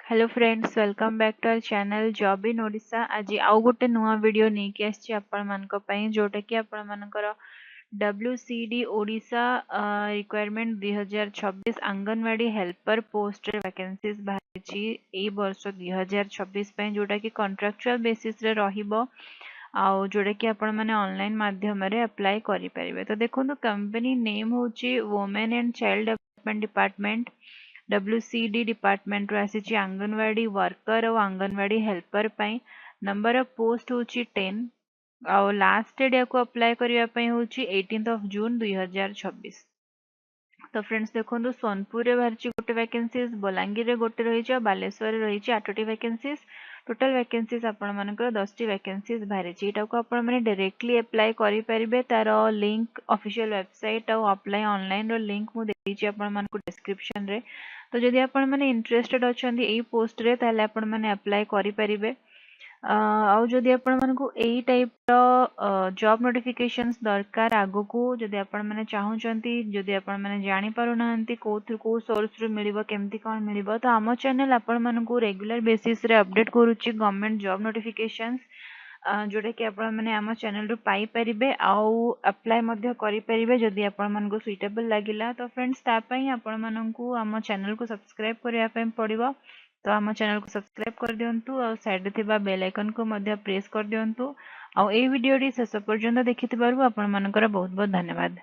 Hello friends, welcome back to our channel job in Odisha. आज आउ गोटे नुआ वीडियो नहीं आसी आपण जोटा कि आपण WCD Odisha requirement 2026 anganwadi helper post रे वैकेंसीज बाहरी ए वर्ष 2026 जोटा कि कॉन्ट्रैक्चुअल बेसिस रे रहिबो आउ जोटा कि आपण माने ऑनलाइन माध्यम रे अप्लाई करि परिबे। तो देखो कंपनी नेम होची women and child development department WCD department रो आसी आंगनवाड़ी वर्कर और आंगनवाड़ी हेल्पर पाई नंबर ऑफ पोस्ट होची 10 और लास्ट डेट या को अप्लाई करिया पई होची 18th ऑफ जून 2026। तो फ्रेंड्स देखो सोनपुर रे बाहर गोटे वैकेंसीज, बलांगीर रे गोटे रही, बालेश्वर रे रही 8टी वैकेंसीज। टोटल वैकेंसीज आपण मानकर 10टी वैकेंसीज बाहरी एटा को आपण माने डायरेक्टली अप्लाई करि परिबे। तार लिंक ऑफिशियल वेबसाइट और अप्लाई ऑनलाइन रो लिंक मु देछि आपण मानको डिस्क्रिप्शन रे। तो जदि आपण माने इंटरेस्टेड अछंती एई पोस्ट रे ताले आपण माने अप्लाई करि परिबे। आउ जदि आपण मानको एई टाइप रो जॉब नोटिफिकेशंस दरकार आगो को जदि आपण माने चाहुचंती, जदि आपण माने जानि पारु नाहंती को सोर्स रे मिलिबो केमती कोन मिलिबो, तो आम चैनल आपण मानको रेगुलर बेसिस रे अपडेट करूची गवर्नमेंट जॉब नोटिफिकेशंस जोटा कि आपण माने आम चैनल रो पाई परिबे आउ अप्लाई मध्य करि परिबे जदि आपण मानको सुइटेबल लागिला। तो फ्रेंड्स ता पई आपण मानको आम चैनल को सब्सक्राइब करिया पई पड़िबो। तो आम चैनल को सब्सक्राइब कर दियंतु और साइड थिबा बेल आइकन को मध्य प्रेस कर दियंतु। और ए वीडियो टी शेष पर्यंत देखिथिबारु आपण मानकर बहुत बहुत धन्यवाद।